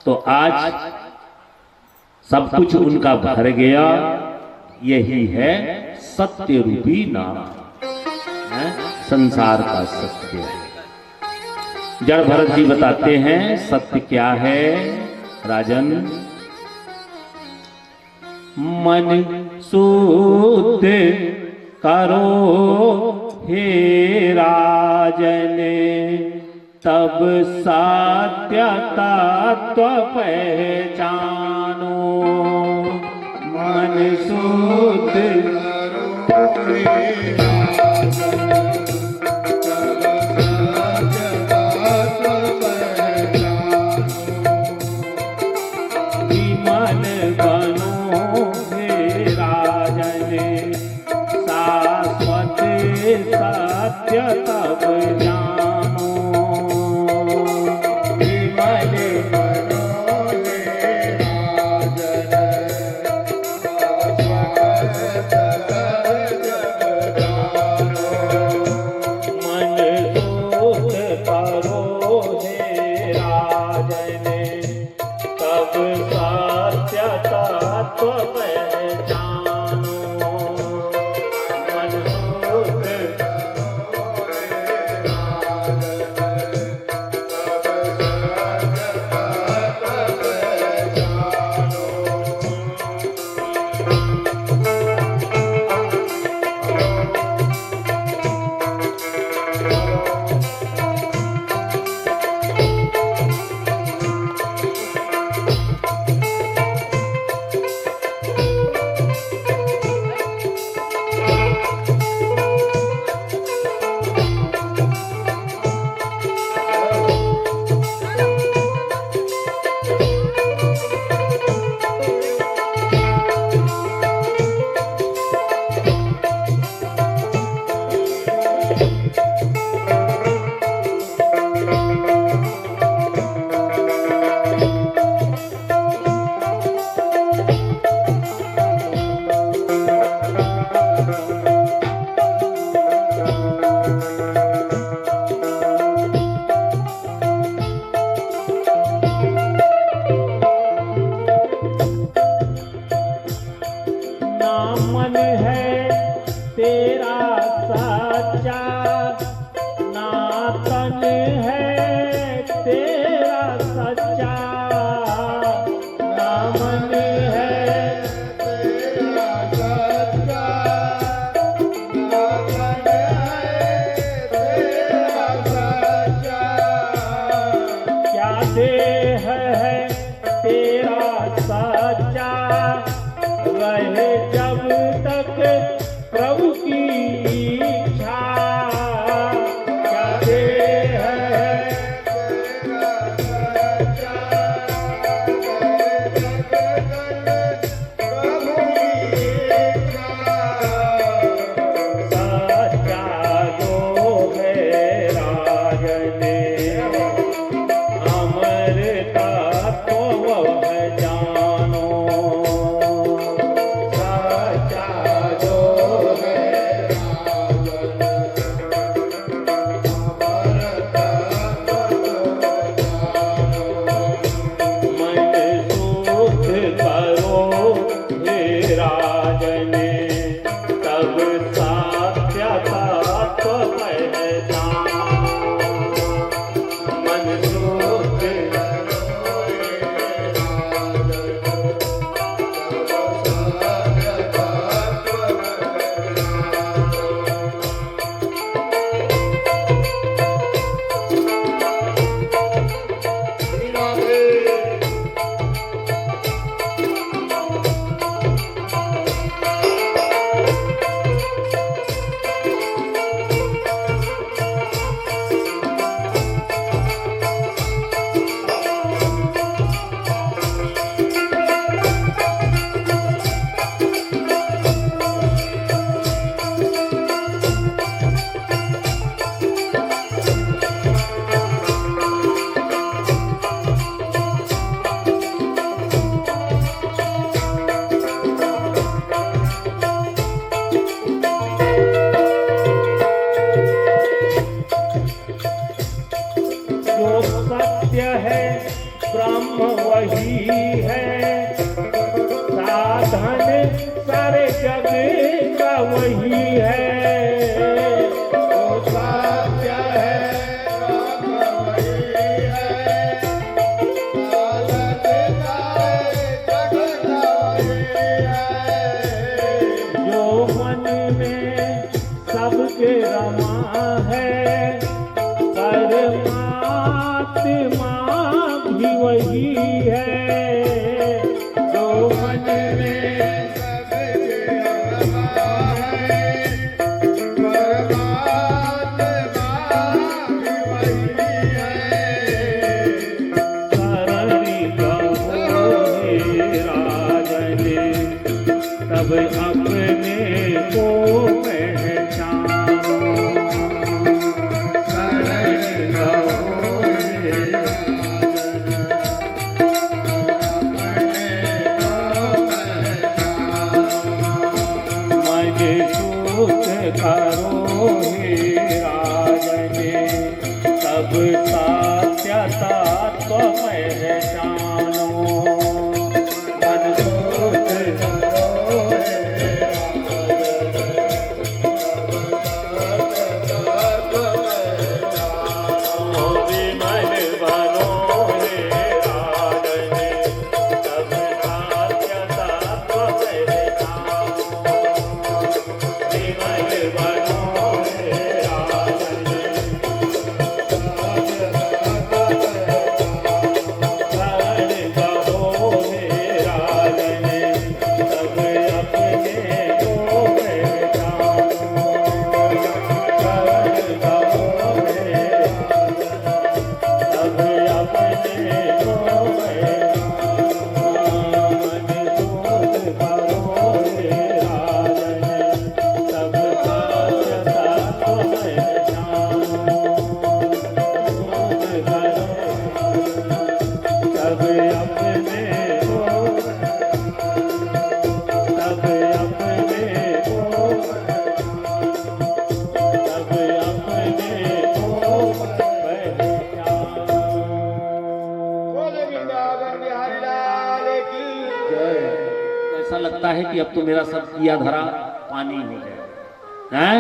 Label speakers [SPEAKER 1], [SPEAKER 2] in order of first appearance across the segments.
[SPEAKER 1] तो आज सब कुछ उनका भर गया। यही है सत्य रूपी नाम, संसार का सत्य है। जड़ भरत जी बताते हैं सत्य क्या है राजन। मन शुद्ध करो हे राजन, तब सत्य तत्व पहचानो। मन शुद्ध करो हे सत्य तब जानो। विमल बनो हे राजन, मन शुद्ध करो हे राजन, तब सत्य तत्व पहचानो। मन है तेरा सच्चा, ना तन है तेरा सच्चा, ना मन है तेरा सच्चा, ना तन है तेरा सच्चा। क्या देह है तेरा सच्चा, रहे जब तक प्रभु की इच्छा। क्या देह है तेरा सच्चा, रहे जब तक प्रभु की इच्छा। सच्चा जो है राजन, अमृता तो वह जानो। मन शुद्ध हम वही है, साधन सारे जग का वही है।
[SPEAKER 2] जो सत्य है ब्रह्म वही है, साधन सारे जग का वही है।
[SPEAKER 1] जो मन में सबके रमा है, परमात्मा भी वही है। जो मन में
[SPEAKER 2] सबके रमा है, परमात्मा भी वही है।
[SPEAKER 1] शरणि गहो हे राजन, तब अपने को पहचानो। शरणि गहो हे मन सुख करो हे राजन, तब सत्यता पहचानो। मन सुख करो हे विमल बनो हे राजन, तब सत्यता पहचानो। विमल बनो हे राजन, शरण गहो हे राजन, तब अपने को पहचानो। शरण गहो हे तब अपने को पहचानो। मन सुख करो हे राजन, तब सत्यता को पहचानो। सुख करो तब अपने को, तब अपने को, तब अपने को पहचानो।
[SPEAKER 2] बोले वृंदावन बिहारी लाल की जय।
[SPEAKER 1] तो ऐसा लगता है कि अब तो मेरा सब किया धरा पानी हो गया है,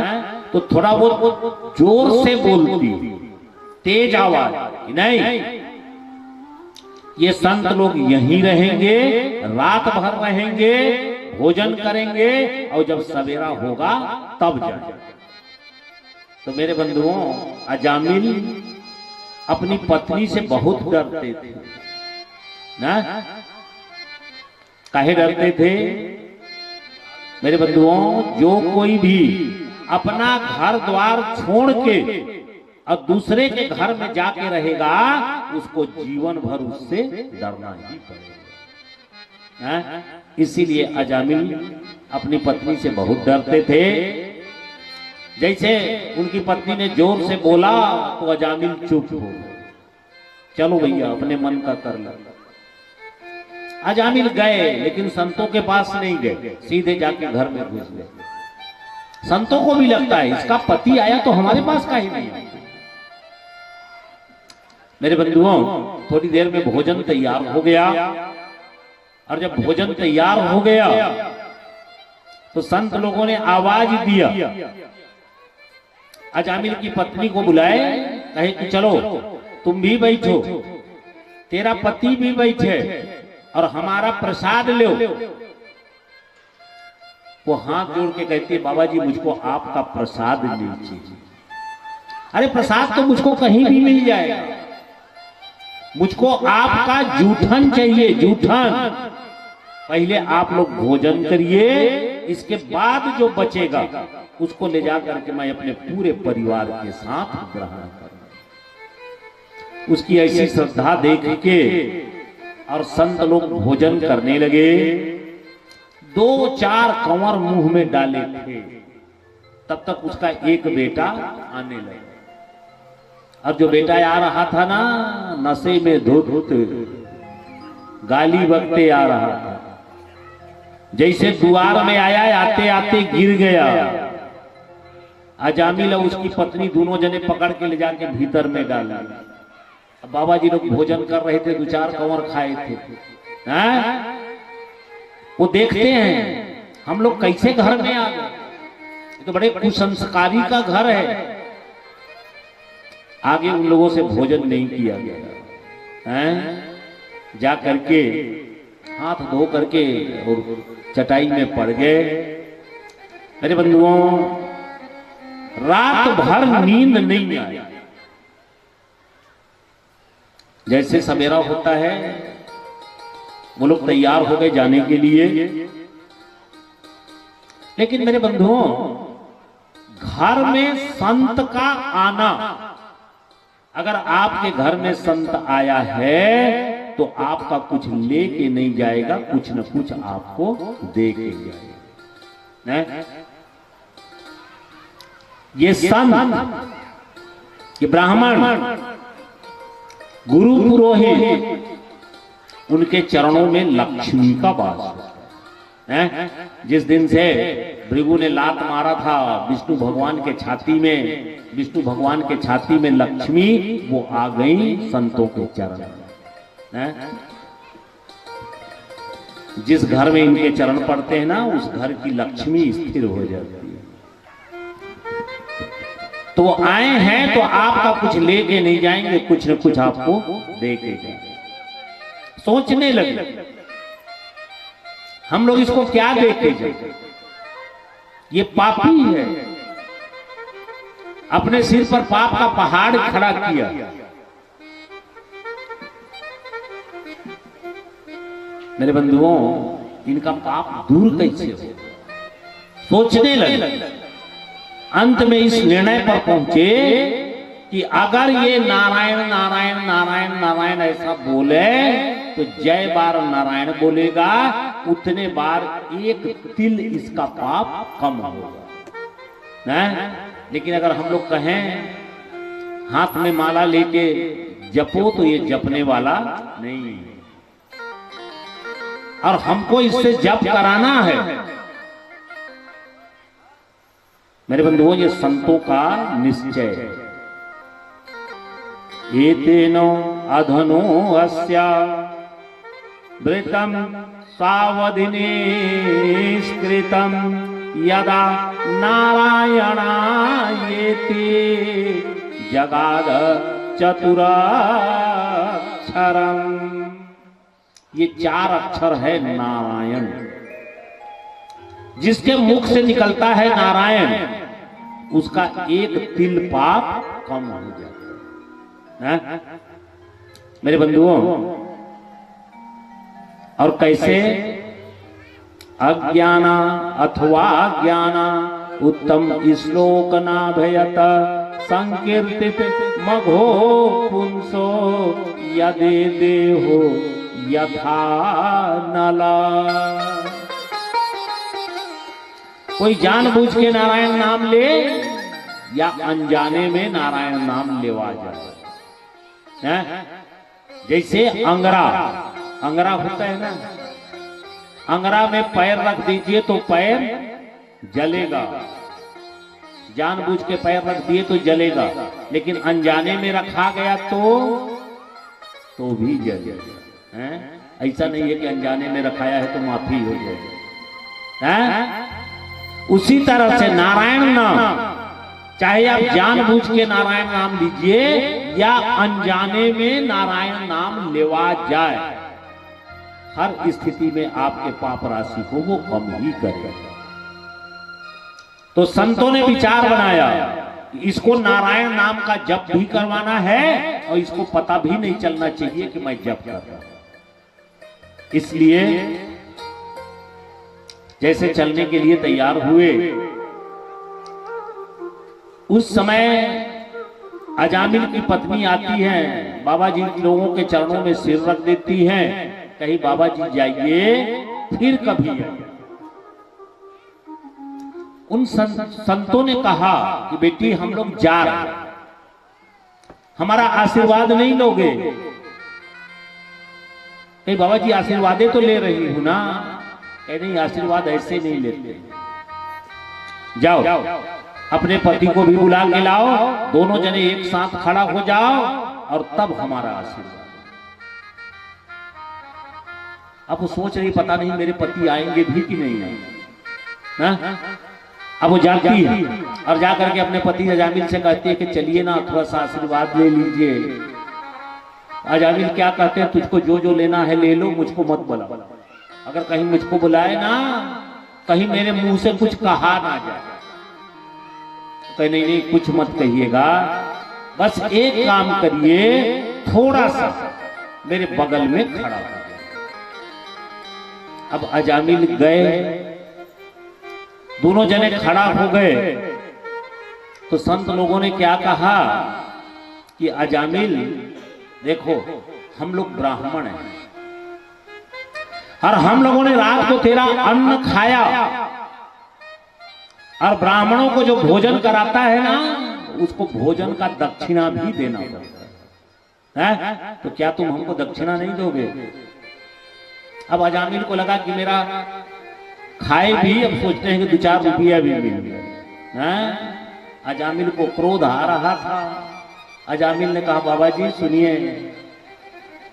[SPEAKER 1] तो थोड़ा बहुत जोर से बोलती, तेज आवाज नहीं। ये संत लोग यहीं रहेंगे, रात भर रहेंगे, भोजन करेंगे, और जब सवेरा होगा तब जाएंगे। तो मेरे बंधुओं, अजामिल अपनी पत्नी से बहुत डरते थे ना। काहे डरते थे मेरे बंधुओं? जो कोई भी अपना घर द्वार छोड़ के और दूसरे के घर में जाके रहेगा, उसको जीवन भर उससे डरना ही पड़ेगा। इसीलिए अजामिल अपनी पत्नी से बहुत डरते थे। जैसे उनकी पत्नी ने जोर से बोला तो अजामिल चुप हो, चलो भैया अपने मन का कर लो। अजामिल गए, लेकिन संतों के पास नहीं गए, सीधे जाके घर में घुस गए। संतों को भी लगता है इसका पति आया तो हमारे पास काहे नहीं आया। मेरे बंधुओं, थोड़ी देर में भोजन तैयार हो गया, और जब भोजन तैयार हो गया तो संत लोगों ने आवाज दिया, अजामिल की पत्नी को बुलाए, कहे कि चलो तुम भी बैठो, तेरा पति भी बैठे, और हमारा प्रसाद लो। वो हाथ जोड़ के कहती है, बाबा जी मुझको आपका प्रसाद लीजिए। अरे प्रसाद तो मुझको कहीं भी मिल जाएगा, मुझको आपका जूठन चाहिए, जूठन। पहले आप लोग भोजन करिए, इसके बाद जो बचेगा उसको ले जा करके मैं अपने पूरे परिवार के साथ ग्रहण करूंगा। उसकी ऐसी श्रद्धा देख के और संत लोग भोजन करने लगे। 2-4 कंवर मुंह में डाले थे, तब तक उसका एक बेटा आने लगा। और जो बेटा आ रहा था ना, नशे में धुत गाली बकते आ रहा था। जैसे द्वार में आया, आते आते गिर गया। अजामिल और उसकी पत्नी दोनों जने पकड़ के ले जाके भीतर में डाला। अब बाबा जी लोग भोजन कर रहे थे, 2-4 कंवर खाए थे। हैं? वो देखते हैं हम लोग कैसे घर में आ गए, ये तो बड़े कुसंस्कारी का घर है। आगे उन लोगों से भोजन नहीं किया गया हैं? जा करके हाथ धो करके और चटाई में पड़ गए। मेरे बंधुओं, रात भर नींद नहीं आई। जैसे सवेरा होता है वो लोग तैयार हो गए जाने के लिए। लेकिन मेरे बंधुओं, घर में संत का आना, अगर आपके घर में संत आया है तो आपका कुछ लेके नहीं जाएगा, कुछ न कुछ आपको दे के जाएगा। ये संत, ये ब्राह्मण, गुरु पुरोहित, उनके चरणों में लक्ष्मी का वास है। जिस दिन से भृगु ने लात मारा था विष्णु भगवान के छाती में, विष्णु भगवान के छाती में लक्ष्मी वो आ गई संतों के चरण में। जिस घर में इनके चरण पड़ते हैं ना, उस घर की लक्ष्मी स्थिर हो जाती है। तो वो आए हैं तो आपका कुछ लेके नहीं जाएंगे, कुछ न कुछ आपको दे के जाएंगे। सोचने लगे हम लोग इसको क्या दे के जाए, ये पापी है, अपने सिर पर पाप का पहाड़ खड़ा किया। मेरे बंधुओं, इनका पाप दूर कैसे हो, सोचने लगे। अंत में इस निर्णय पर पहुंचे कि अगर ये नारायण नारायण नारायण नारायण ऐसा बोले तो जय बार नारायण बोलेगा, उतने बार एक तिल इसका पाप कम होगा। लेकिन अगर हम लोग कहें हाथ में माला लेके जपो, तो ये जपने वाला नहीं, और हमको इससे जप कराना है। मेरे बंधुओं, ये संतों का निश्चय है। एतेनो अधनो अस्या वृतम सावधिने स्कृतम यदा नारायणायेति जगाद चतुराक्षरम। ये 4 अक्षर है नारायण। जिसके मुख से निकलता है नारायण, उसका एक तिल पाप कम हो जाता है। मेरे बंधुओं, और कैसे? अज्ञाना अथवा ज्ञाना उत्तम श्लोक नाभयत संकीर्तित मघो पुंसो यदे देहो यथा नला। कोई जानबूझ के नारायण नाम ले या अनजाने में नारायण नाम लेवा जाए। जैसे अंगरा, अंगरा होता है ना, अंगरा में पैर रख दीजिए तो पैर जलेगा, जानबूझ के पैर रख दिए तो जलेगा, लेकिन अनजाने में रखा गया तो भी जलेगा। ऐसा नहीं है कि अनजाने में रखाया है तो माफी हो जाएगी। उसी तरह से नारायण नाम, चाहे आप जानबूझ के नारायण नाम लीजिए या अनजाने में नारायण नाम लेवा जाए, हर स्थिति में आपके पाप राशि को वो कम ही करेगा। तो संतों ने विचार बनाया, इसको नारायण नाम का जप भी करवाना है और इसको पता भी नहीं चलना चाहिए कि मैं जप कर रहा हूं। इसलिए जैसे चलने के लिए तैयार हुए, उस समय अजामिल की पत्नी आती है, बाबा जी लोगों के चरणों में सिर रख देती हैं, कहीं बाबा जी जाइए फिर कभी आइए। उन संतों ने कहा कि बेटी हम लोग जा रहे हैं, हमारा आशीर्वाद नहीं लोगे? कहीं बाबा जी आशीर्वादे तो ले रही हूं ना। नहीं, आशीर्वाद ऐसे नहीं लेते। जाओ अपने पति को भी बुला के लाओ, दोनों जने एक साथ खड़ा हो जाओ और तब हमारा आशीर्वाद। अब वो सोच रही पता नहीं मेरे पति आएंगे भी कि नहीं आएंगे। हाँ? अब वो जाती है और जाकर के अपने पति अजामिल से कहती है कि चलिए ना थोड़ा सा आशीर्वाद ले लीजिए। अजामिल क्या कहते हैं, तुझको जो जो लेना है ले लो, मुझको मत बुलाओ। अगर कहीं मुझको बुलाए ना, कहीं मेरे मुंह से कुछ कहा ना जाए। कहीं नहीं नहीं कुछ मत कहिएगा, बस एक काम करिए, थोड़ा सा मेरे बगल में खड़ा हो। अब अजामिल गए, दोनों जने खड़ा हो गए तो संत लोगों ने क्या कहा कि अजामिल देखो, हम लोग ब्राह्मण हैं और हम लोगों ने रात को तेरा अन्न खाया, और ब्राह्मणों को जो भोजन कराता है ना, उसको भोजन का दक्षिणा भी देना पड़ता है। तो क्या तुम हमको दक्षिणा नहीं दोगे? अब अजामिल को लगा कि मेरा खाए भी, अब सोचते हैं कि 2-4 रुपया भी मिल गया। अजामिल को क्रोध आ रहा था। अजामिल ने कहा, बाबा जी सुनिए,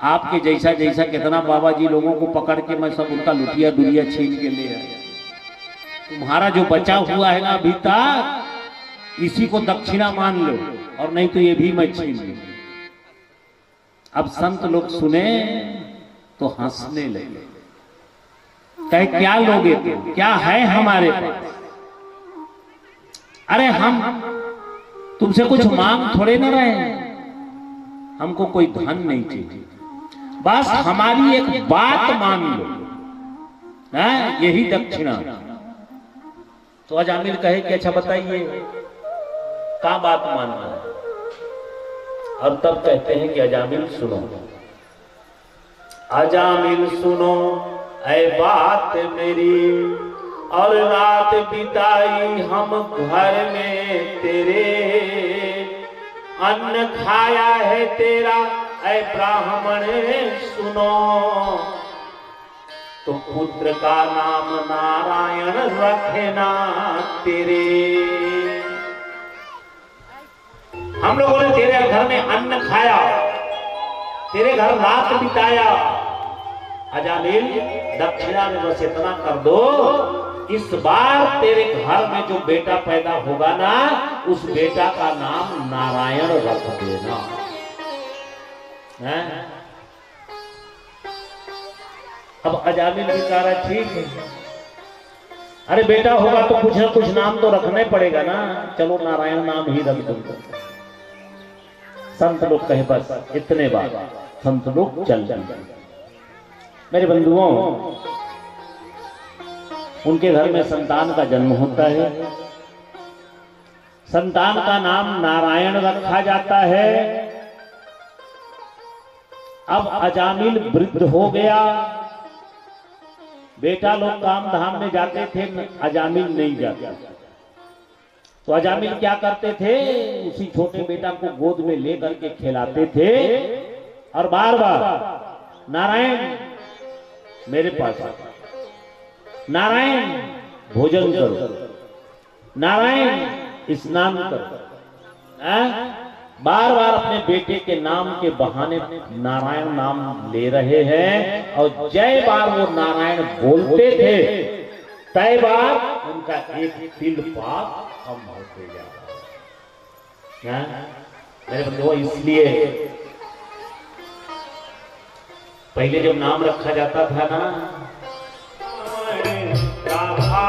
[SPEAKER 1] आपके जैसा जैसा कितना बाबा जी लोगों को पकड़ के मैं सब उनका लुटिया दुरिया छीन के ले आया। तुम्हारा जो बचा हुआ है ना अभी तक, इसी को दक्षिणा मान लो, और नहीं तो ये भी मैं छीन लूं। अब संत लोग सुने तो हंसने लगे, कहे क्या लोगे तुम, क्या है हमारे पास? अरे हम तुमसे कुछ मांग थोड़े ना रहे हैं, हमको कोई धन नहीं चाहिए, बस हमारी एक बात मान लो, यही दक्षिणा। तो अजामिल कहे कि अच्छा बताइए क्या बात मानना है? और तब कहते हैं कि अजामिल सुनो, अजामिल सुनो ऐ बात मेरी, और रात बिताई हम घर में तेरे, अन्न खाया है तेरा ऐ ब्राह्मण सुनो, तो पुत्र का नाम नारायण रखना तेरे। हम लोगों ने तेरे घर में अन्न खाया, तेरे घर रात बिताया, अजामिल दक्षिणा में बस इतना कर दो, इस बार तेरे घर में जो बेटा पैदा होगा ना, उस बेटा का नाम नारायण रख देना। अब अजामिल भी कह रहा ठीक है, अरे बेटा होगा तो कुछ ना कुछ नाम तो रखना ही पड़ेगा ना, चलो नारायण नाम ही रख दूंगा। संत लोग कहे बस इतने बात, संत लोग चल जाए। मेरे बंधुओं, उनके घर में संतान का जन्म होता है, संतान का नाम नारायण रखा जाता है। अब अजामिल वृद्ध हो गया, बेटा लोग काम धाम में जाते थे, अजामिल नहीं जाता। तो अजामिल क्या करते थे, उसी छोटे बेटा को गोद में लेकर के खिलाते थे और बार बार नारायण मेरे पास, नारायण भोजन करो, नारायण स्नान करो, बार बार अपने बेटे के नाम के बहाने नारायण नाम ले रहे हैं। और जय बार वो नारायण बोलते थे, तय बार उनका एक तिल पाप कम होते जा रहा है। मेरे बंधुओं, इसलिए पहले जब नाम रखा जाता था ना, राधा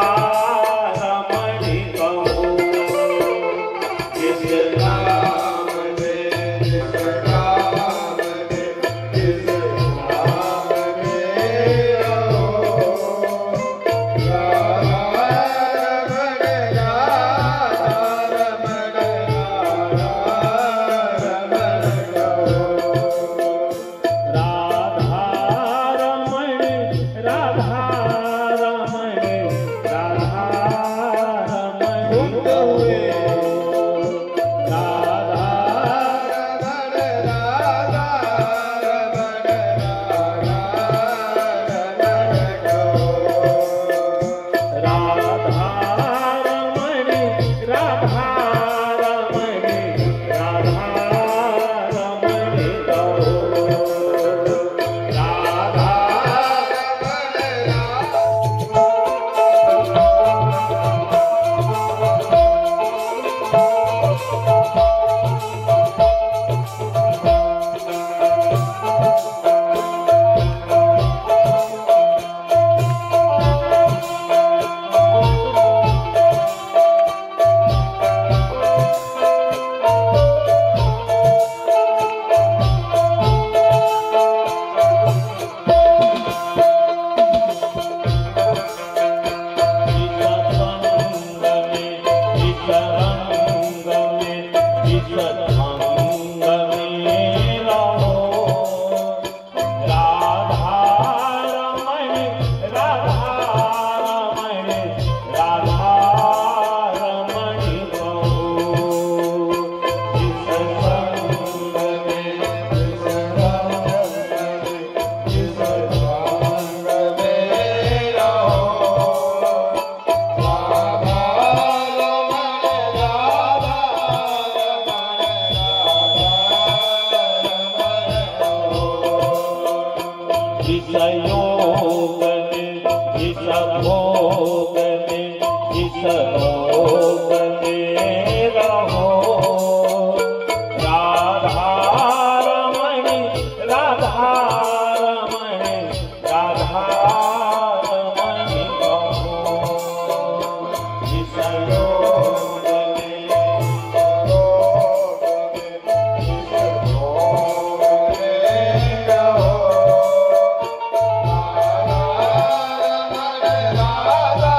[SPEAKER 1] इस योग में इस भोग में इस रोग में रहो राधा रमणी राधा रमणी राधा रमणी कहो इस योग में
[SPEAKER 2] राधा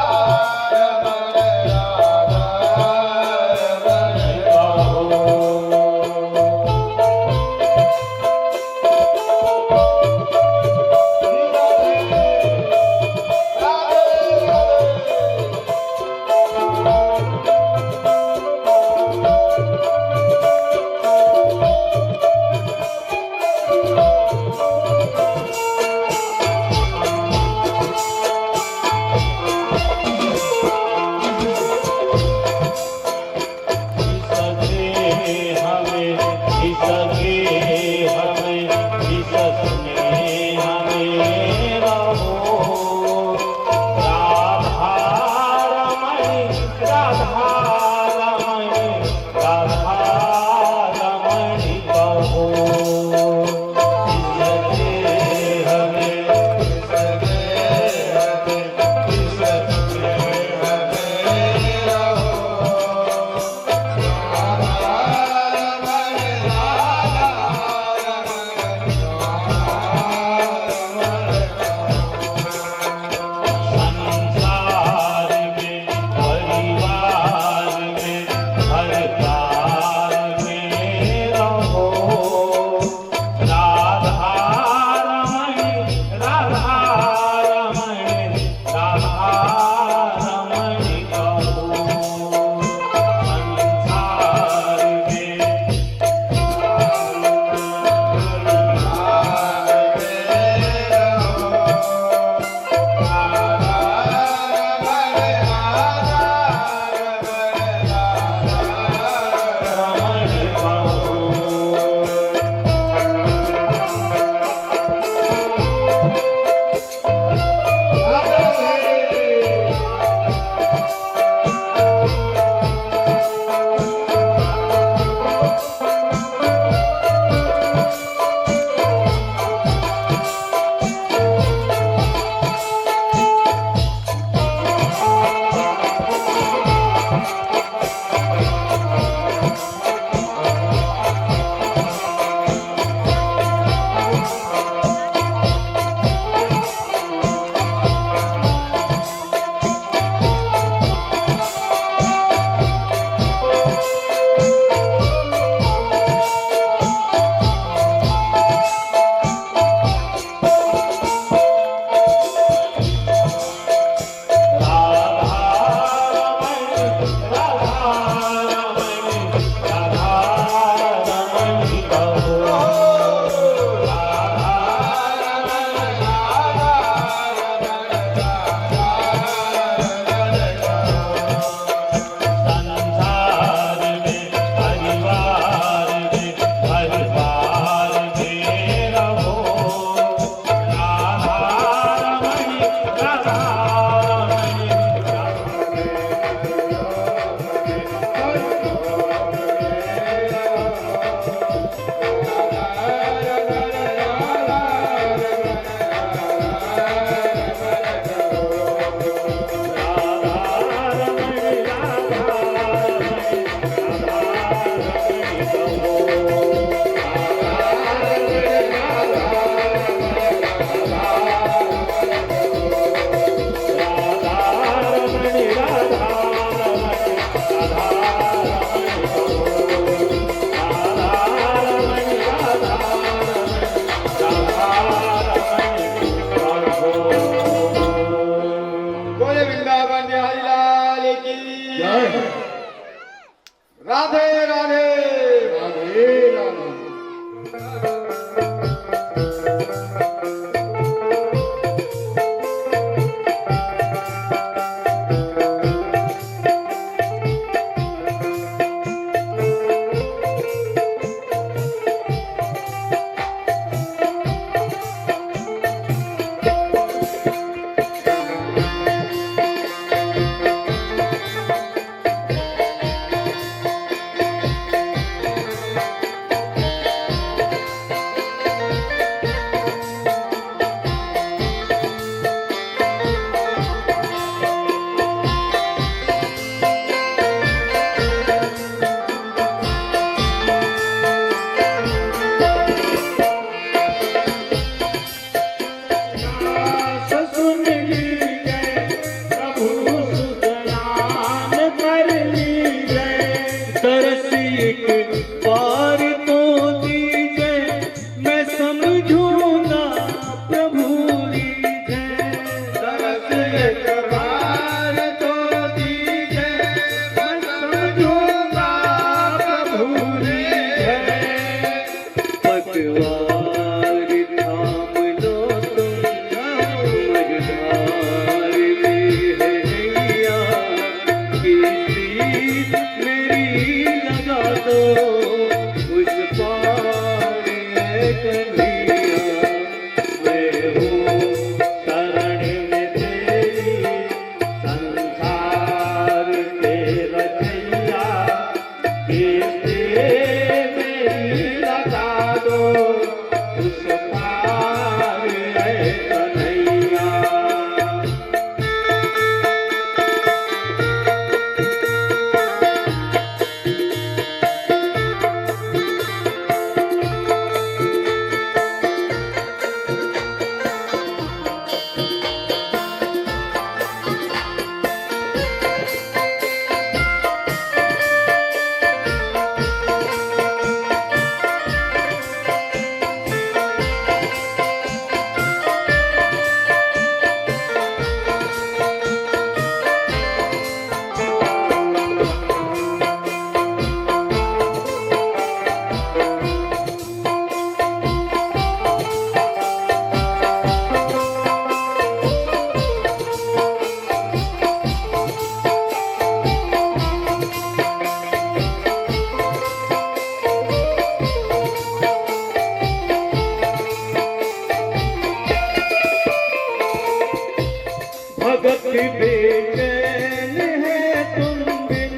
[SPEAKER 2] भगत बेचैन है तुम बिन,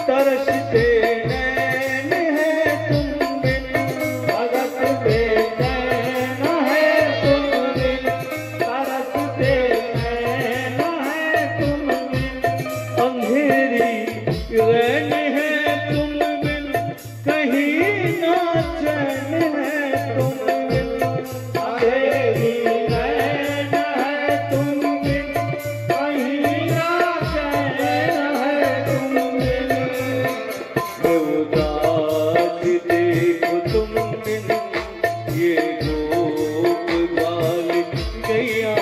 [SPEAKER 2] तरसते नैन है तुम बिन, भगत बेचैन है तुम बिन, तरसते नैन है तुम बिन, अंधेरी रैन है तुम बिन, कहीं ना चैन है तुम बिन, अंधेरी रैन है तुम बिन, कहीं ना चैन है तुम बिन, मैं उदास देखो तुम बिन, ये गोप ग्वाल गैया